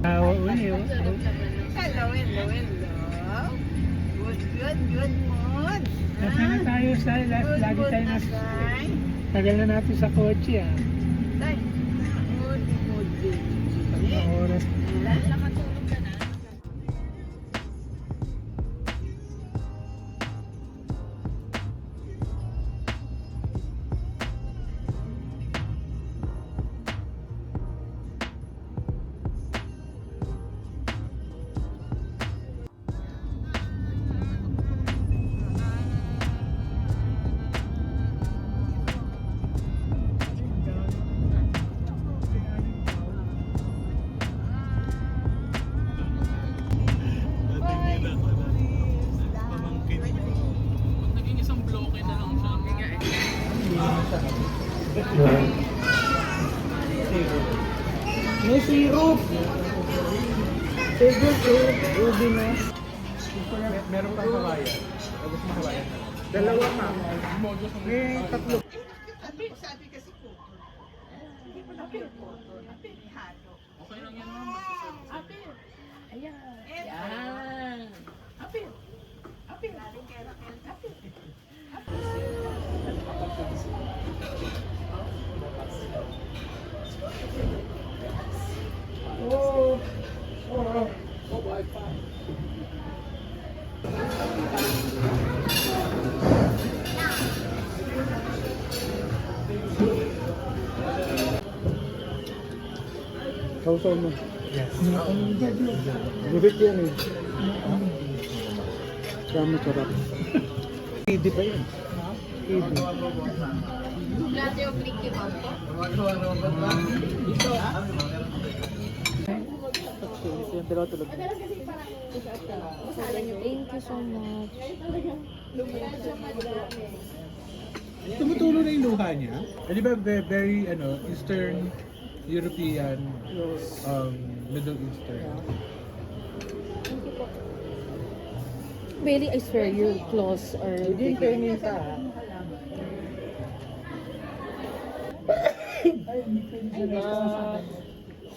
Uli, oh. Hello. Good mood. Nasaan na tayo sa lagi tayo nas... Tagal na natin sa kotse, ah. Tay, good mood din. Ang oras. Nakatulog ka na. May syrup. Sige, ubi na. Meron kang kawayan. Gusto mo kawayan? Dalawa pa. May tatlo. Sabi kasi ko. Hindi ko na photo. Okay lang yan, ma'am. Apil. Ayan. Yan. Apil. Apil. Apil. Oh. Sausaw mo. Yes. Gurit yan eh. Kami sarap. Kidi pa yan. Kidi. Latte o Ricky ba? Thank you so much. Tumutulo na yung luha niya. Di ba very Eastern European, Middle Eastern. Bailey, I swear your claws are... Hindi kayo minta.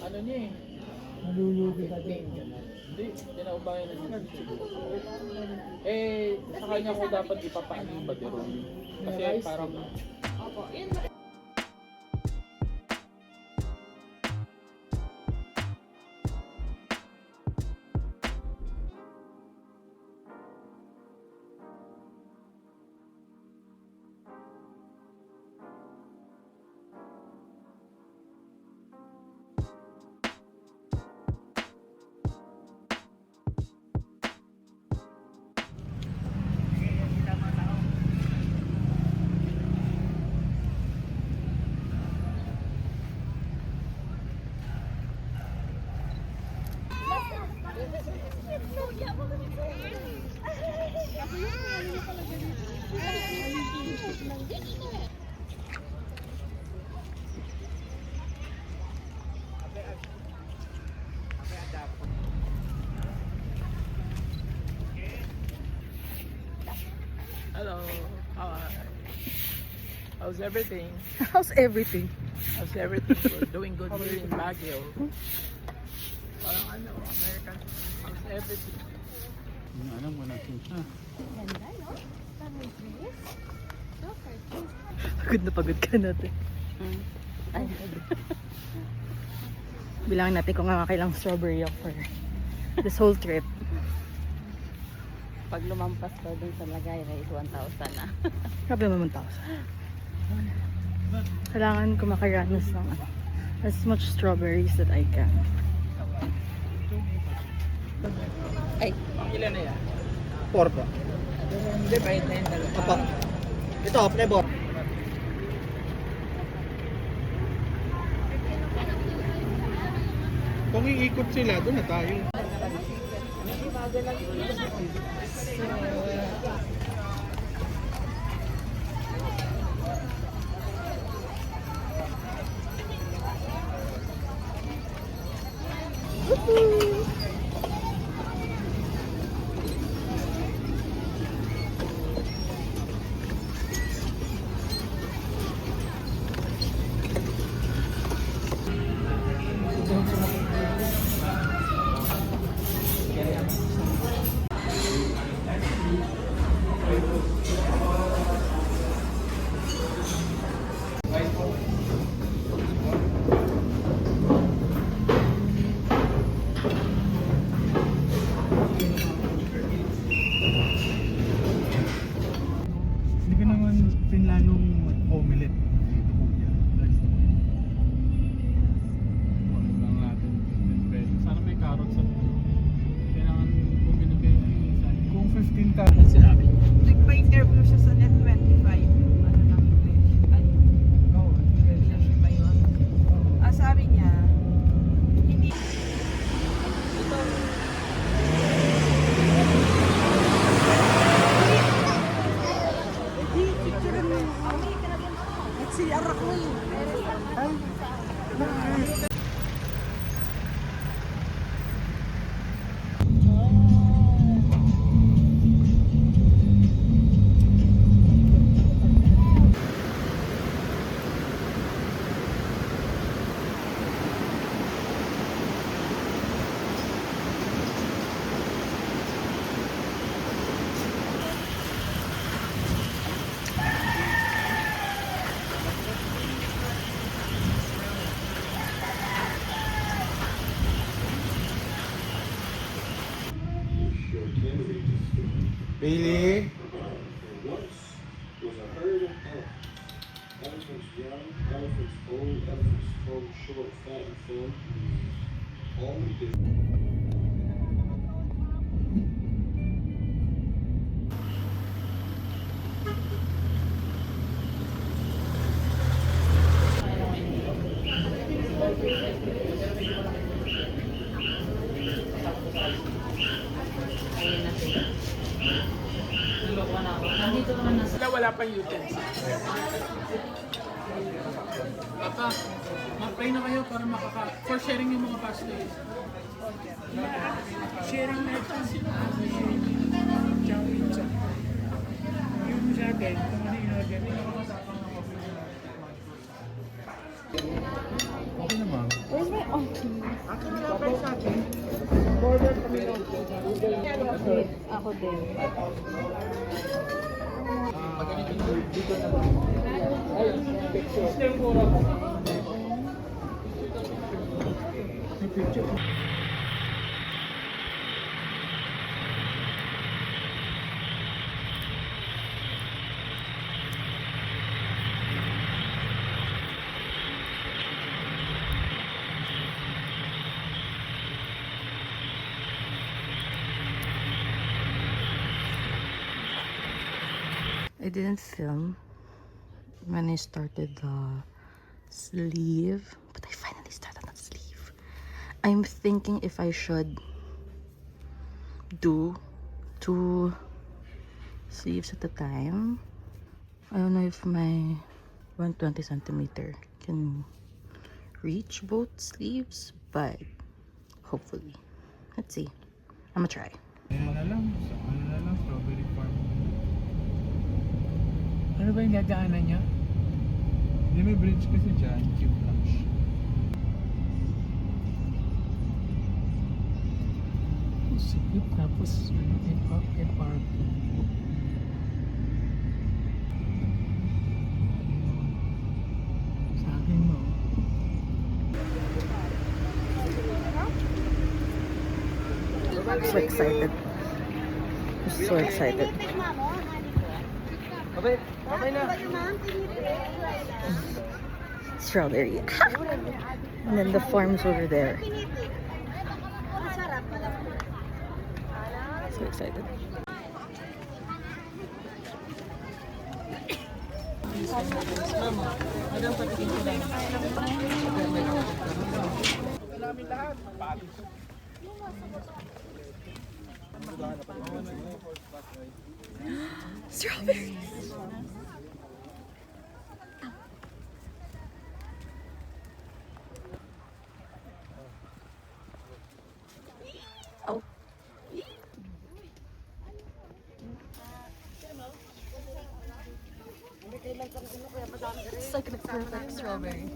Ano niya eh? Malulugi ka din. Hindi, pinaubayan na niya. Sa kanya ko dapat ipapaano yung badirong. Kasi parang... Hello. Hi. How's everything? How's everything? How's everything? We're doing good here in Baguio. Parang American. How's everything? Alam mo natin siya. Ganda, no? Pagod na pagod ka natin. Ay. Bilangan natin kung kailang strawberry ako for this whole trip. Pag lumampas ka dun sa lagay, is 1,000 na. Grabe naman 1,000. Kailangan ko makaranas ng as much strawberries that I can. Ay, Ilan na yan? 4 po. Hindi, bahit na yung dalawa. Apo. Ito, flavor. Kung iikot sila, doon na tayo. Bailey? Once was a herd of elephants young, elephants old, elephants tall, short, fat, and thin. All the different. Sila wala pang utensils. Papa, mag-pray na kayo para for sharing yung mga pastos. Sharing na ito. Chow pizza. Yung sa akin, kung ano yung order. Okay naman. Where's my auntie? Ako din. I didn't film when I started the sleeve, but I finally started the sleeve. I'm thinking if I should do 2 sleeves at a time. I don't know if my 120 centimeter can reach both sleeves, but hopefully. Let's see. I'm gonna try. Ano na lang, strawberry farm. Ano ba yung dadaanan niya? Hindi, may bridge kasi dyan, cube lang siya. Sikip, tapos FRP. Sa akin mo. So excited. I'm so excited. Strawberry. And then the farms over there. So excited. Strawberries. Oh. It's like the perfect strawberry.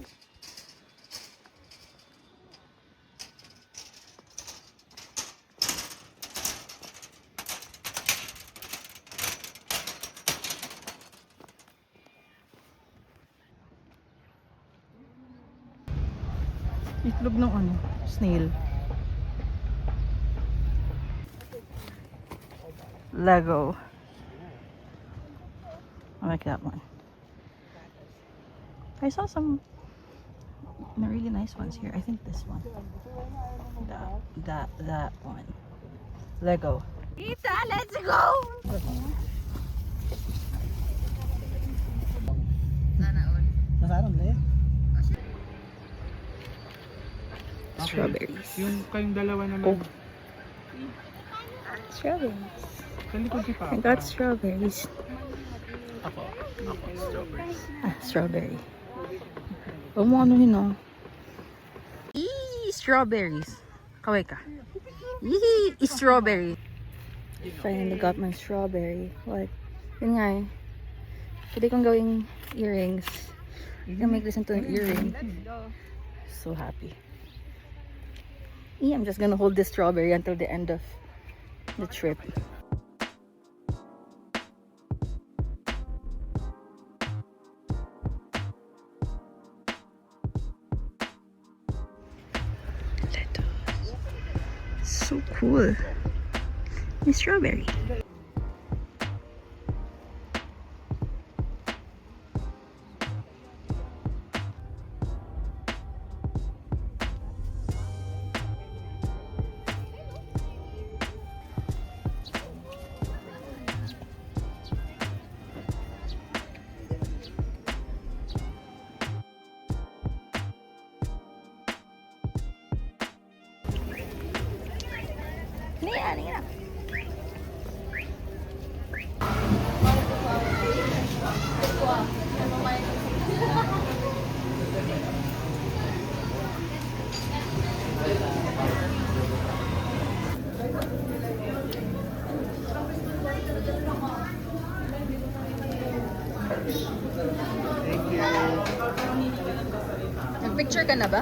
Itlog ng ano, snail. Lego. I like that one. I saw some really nice ones here. I think this one. That one. Lego. Tita, let's go! Strawberries. Yung kayong dalawa naman. Strawberries. Sa likod si Papa. I got strawberries. Ako, strawberries. Ah, strawberry. Huwag mo ano yun, oh. Eee, strawberries. Kaway ka. Yee, strawberry. Finally got my strawberry. What? Yun nga eh. Pwede kong gawing earrings. I can make this into an earring. So happy. I'm just gonna hold this strawberry until the end of the trip. So cool. My strawberry. Hindi yan, hindi yan. Nag-picture ka na ba?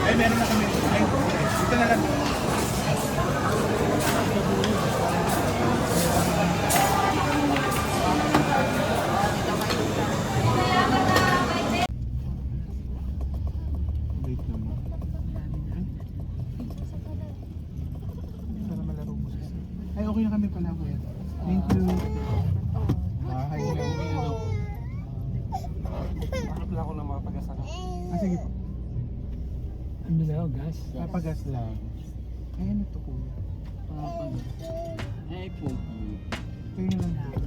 Ay, meron na kami. Ay, dito na lang. Wait naman. Para malaro mo siya. Ay, okay na kami pala, kuya. Thank you. Hi, hello. Hanap lang ako ng mga pag-asara. Sige po. Ano daw, gas? Papagas lang. Ay, ano to, kuya? Ay, po. Tingnan lang po.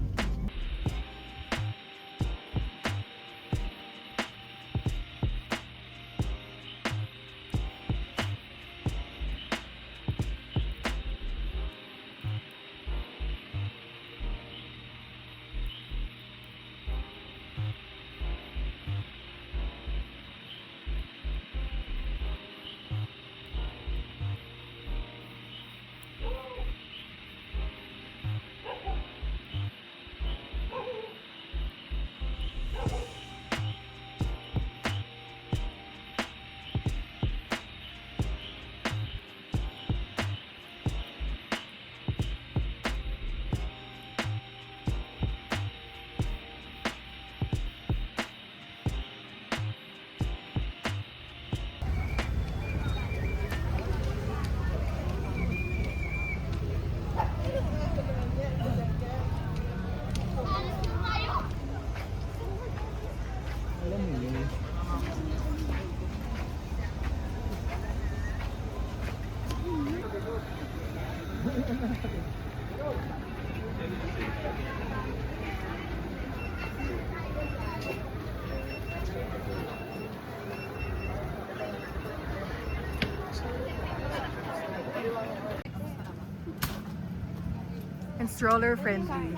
And stroller friendly.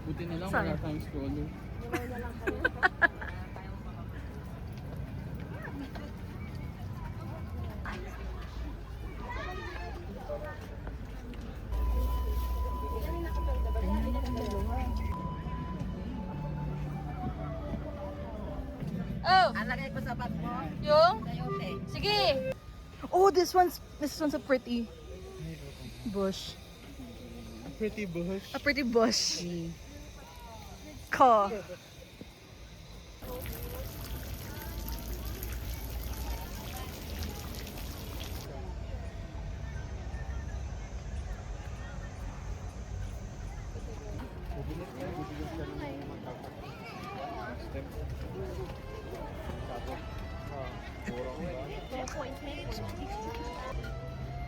Buti na lang Sorry. wala tayong stroller. Oh, Alagay ko sa bag mo. yung? Sayote. Sige. Oh, this one's a pretty bush. Pretty bush. A pretty bush. Ko.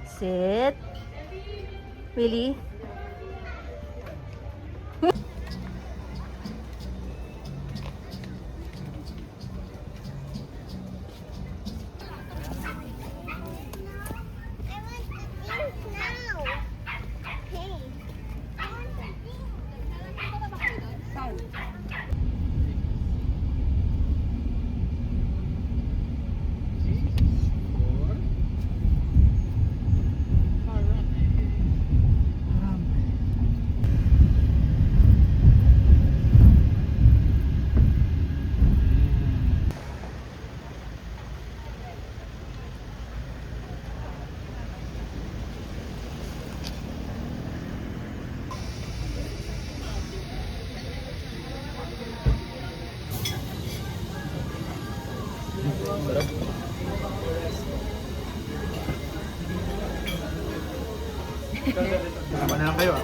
Sit. Willie. Tama na lang kayo ah.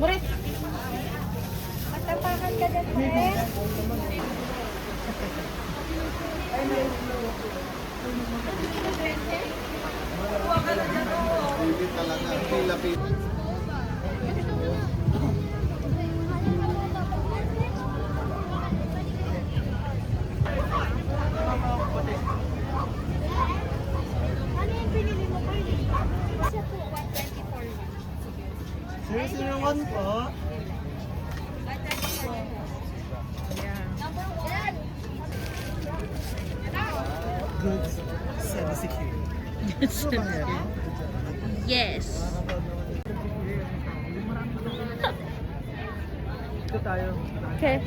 Murit! Matapakan ka dyan, Fred. Hindi talaga. Lapit. Ano yung pinili mo pa? Siya po, 124 lang. 001 po. Number 1. Good security. Yes. Ito tayo. Okay.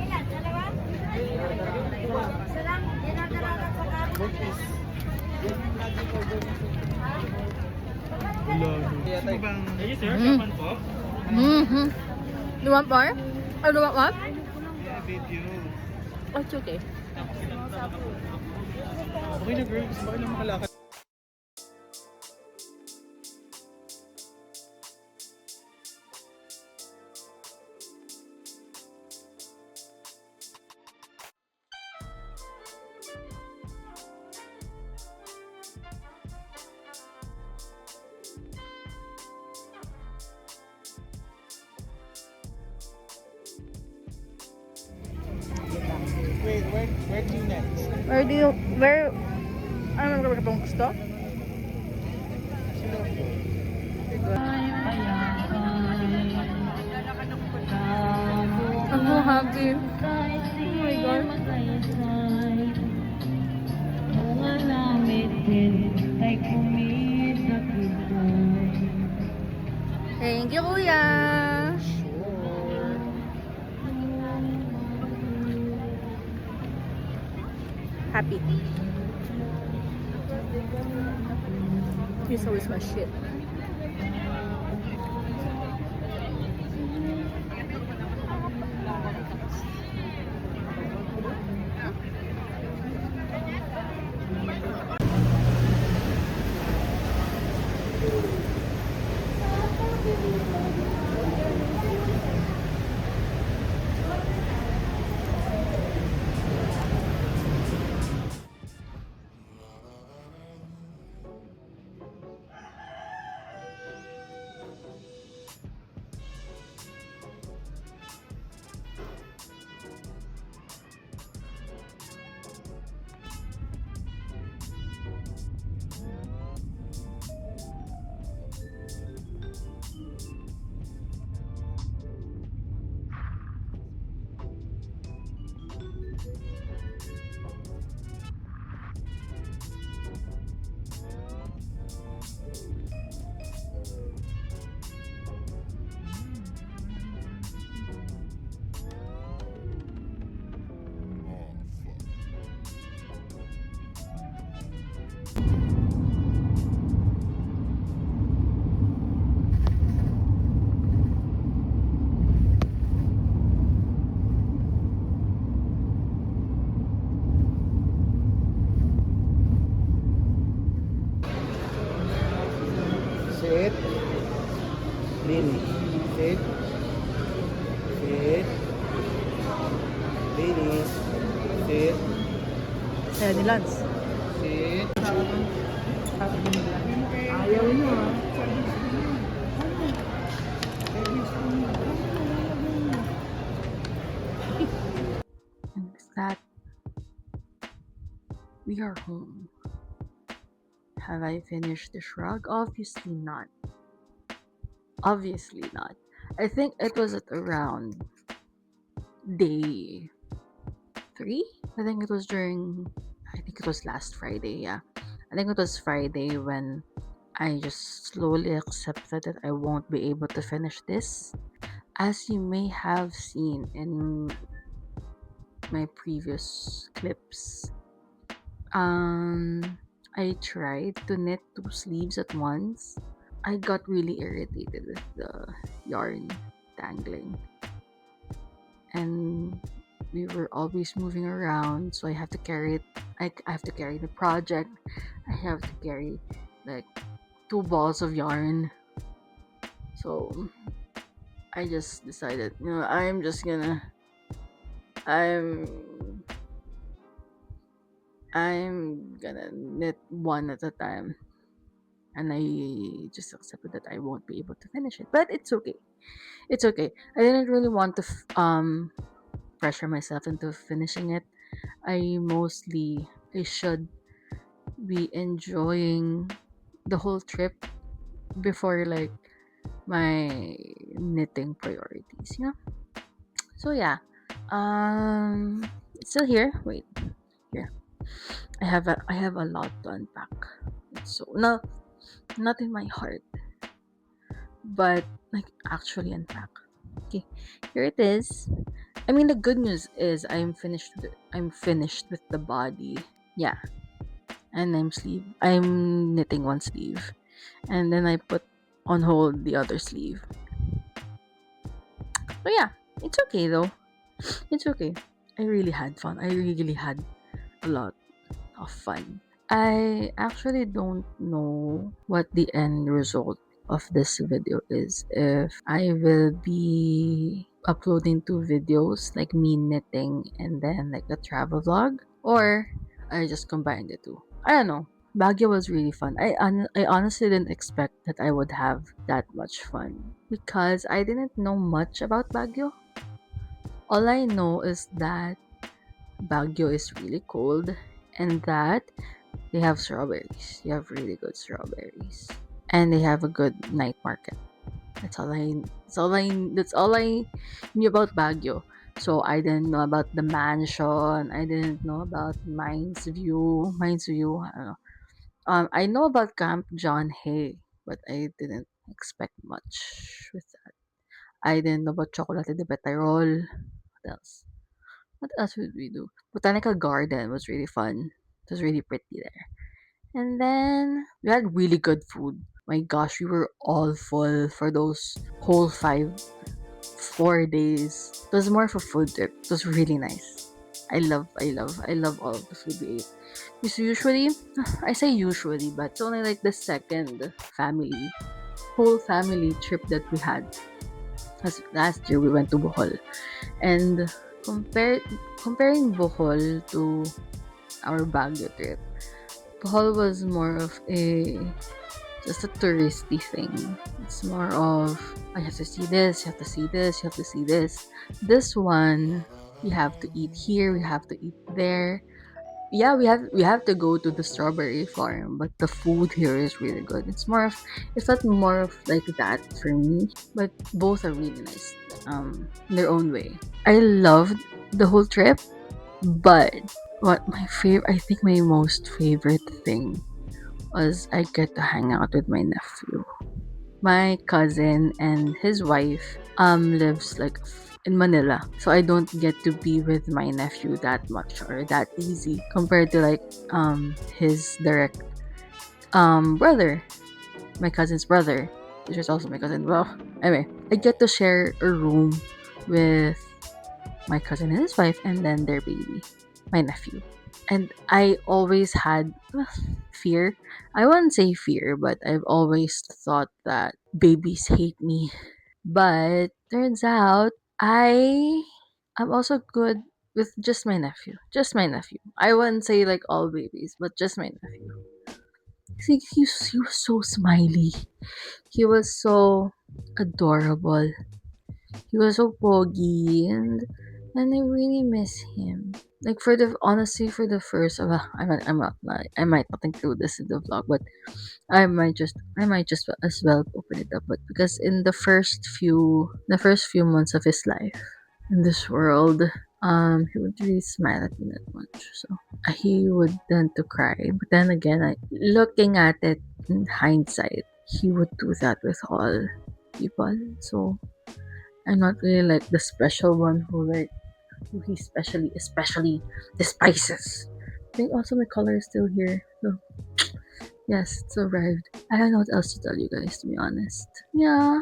Ilan? Dalawa? Isa lang. Dinadalaga sa kami. Ano bang... Ayun sir, Mm. kapan po? Mm-hmm. You want more? Or you want what? Video. Oh, it's okay. Okay na girl, gusto ba kayo lang makalakad? Wait, where do you next? Ano ba itong gusto? I'm so happy. Oh my God. Thank you, Kuya. Happy. He's always my shit. Sit. Lean. Sit. Sit. Ladies. Sit. Kaya ni Lance. Sit. Ayaw nyo ah. And with that, we are home. Have I finished the shrug? Obviously not. Obviously not. I think it was at around day 3. I think it was last Friday, yeah. I think it was Friday when I just slowly accepted that I won't be able to finish this. As you may have seen in my previous clips, I tried to knit 2 sleeves at once. I got really irritated with the yarn tangling, and we were always moving around, so I have to carry it. I have to carry the project. I have to carry like 2 balls of yarn. So I just decided, I'm just gonna I'm gonna knit one at a time, and I just accepted that I won't be able to finish it. But it's okay. It's okay. I didn't really want to pressure myself into finishing it. I should be enjoying the whole trip before like my knitting priorities, So yeah. It's still here. Wait. Here. I have a lot to unpack. So no, not in my heart, but like actually unpack. Okay. Here it is. I mean, the good news is I'm finished with the body. Yeah. And I'm knitting one sleeve, and then I put on hold the other sleeve. But yeah, it's okay though. It's okay. I really had fun. I really had a lot of fun. I actually don't know what the end result of this video is. If I will be uploading 2 videos, like me knitting and then like a travel vlog, or I just combine the two. I don't know. Baguio was really fun. I honestly didn't expect that I would have that much fun because I didn't know much about Baguio. All I know is that Baguio is really cold and that they have strawberries. They have really good strawberries. And they have a good night market. That's all I knew about Baguio. So I didn't know about the mansion. I didn't know about Mines View. I don't know. I know about Camp John Hay, but I didn't expect much with that. I didn't know about Chocolate de Petarol. What else? What else would we do? Botanical Garden was really fun. It was really pretty there. And then we had really good food. My gosh, we were all full for those whole 4 days. It was more of a food trip. It was really nice. I love all of the food we ate. Because usually, I say usually, but it's only like the second whole family trip that we had. As last year we went to Bohol, and comparing Bohol to our Baguio trip, Bohol was more of just a touristy thing. It's more of I have to see this, you have to see this, you have to see this. This one, you have to eat here, we have to eat there. Yeah, we have to go to the strawberry farm, but the food here is really good. It's not more of like that for me, but both are really nice, in their own way. I loved the whole trip, but I think my most favorite thing was I get to hang out with my nephew. My cousin and his wife lives like in Manila, so I don't get to be with my nephew that much or that easy compared to like his direct brother, my cousin's brother, which is also my cousin. Well, anyway, I get to share a room with my cousin and his wife and then their baby, my nephew. And I always had fear. I wouldn't say fear, but I've always thought that babies hate me. But turns out I'm also good with just my nephew. Just my nephew. I wouldn't say like all babies, but just my nephew. See, he was so smiley. He was so adorable. He was so poggy, and I really miss him. Like for the first, I might not include this in the vlog, but I might just as well open it up. But because in the first few months of his life in this world, he would really smile at me that much. So he would tend to cry. But then again, looking at it in hindsight, he would do that with all people. So I'm not really like the special one who like especially the spices. I think also my color is still here. So yes, it's arrived. I don't know what else to tell you guys, to be honest. Yeah.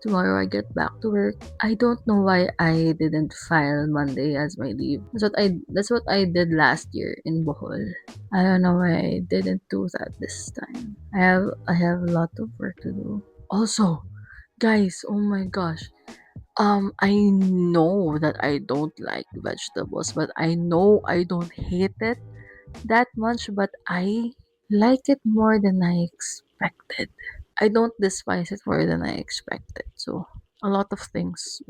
Tomorrow I get back to work. I don't know why I didn't file Monday as my leave. That's what I did last year in Bohol. I don't know why I didn't do that this time. I have a lot of work to do. Also, guys, oh my gosh. I know that I don't like vegetables, but I know I don't hate it that much, but I like it more than I expected. I don't despise it more than I expected. So a lot of things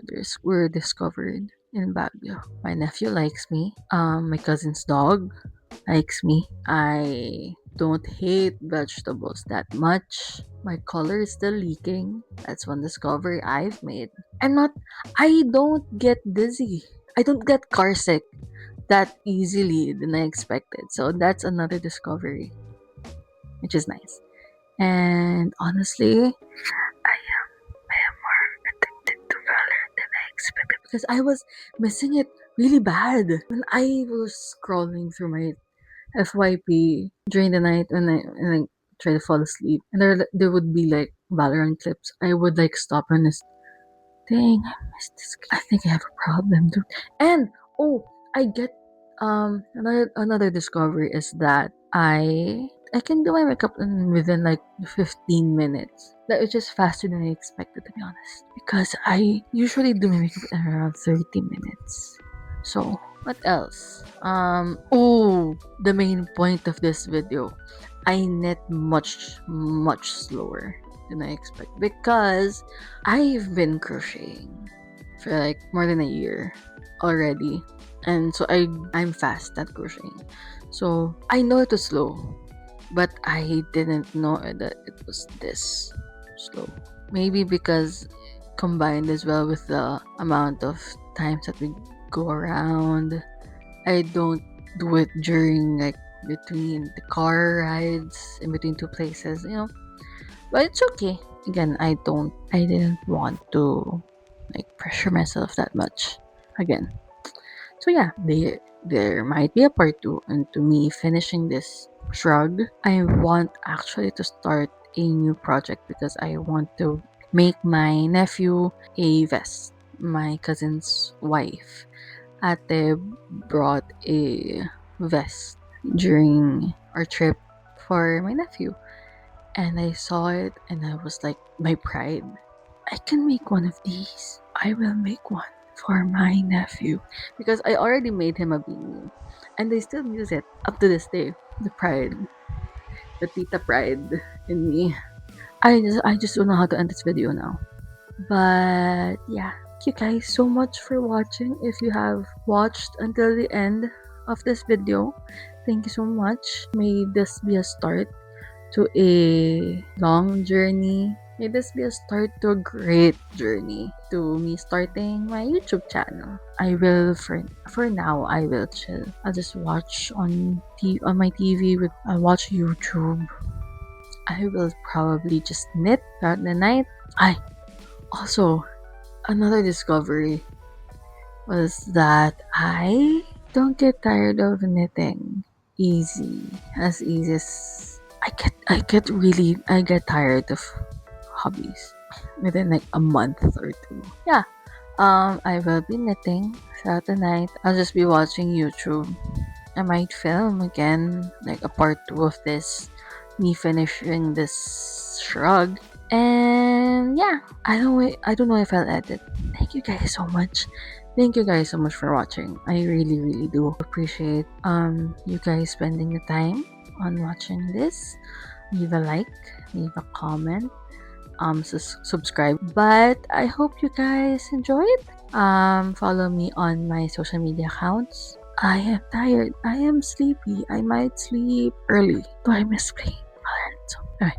were discovered in Baguio. My nephew likes me. My cousin's dog likes me. I don't hate vegetables that much. My color is still leaking. That's one discovery I've made. I don't get dizzy. I don't get car sick that easily than I expected. So that's another discovery, which is nice. And honestly, I am more addicted to Valorant than I expected because I was missing it really bad when I was scrolling through my FYP during the night when I try to fall asleep, and there would be like Valorant clips. I would like stop and just, dang, I missed this. I think I have a problem, dude. And oh, I get another discovery is that I can do my makeup within like 15 minutes. That was just faster than I expected, to be honest. Because I usually do my makeup in around 30 minutes. So what else? Oh, the main point of this video. I knit much slower than I expect because I've been crocheting for like more than a year already, and so I'm fast at crocheting. So I know it was slow, but I didn't know that it was this slow. Maybe because combined as well with the amount of times that we go around, I don't do it during like between the car rides in between two places, but it's okay. Again, I didn't want to like pressure myself that much again. So yeah, there might be a part 2 into me finishing this shrug. I want actually to start a new project because I want to make my nephew a vest. My cousin's wife, Ate, brought a vest during our trip for my nephew. And I saw it and I was like, my pride. I can make one of these. I will make one for my nephew. Because I already made him a beanie. And they still use it up to this day. The pride. The tita pride in me. I just don't know how to end this video now. But yeah. Thank you guys so much for watching. If you have watched until the end of this video, thank you so much. May this be a start to a long journey. May this be a start to a great journey to me starting my YouTube channel. I will for now I will chill. I'll just watch on my TV I'll watch YouTube. I will probably just knit throughout the night. Also, another discovery was that I don't get tired of knitting as easy as I get tired of hobbies within like a month or two. Yeah. I will be knitting throughout the night. I'll just be watching YouTube. I might film again like a part 2 of this, me finishing this shrug. And yeah, I don't know if I'll edit. Thank you guys so much. Thank you guys so much for watching. I really, really do appreciate you guys spending the time on watching this. Leave a like, leave a comment, subscribe. But I hope you guys enjoyed. Follow me on my social media accounts. I am tired. I am sleepy. I might sleep early. Do I miss playing Valorant? So, alright.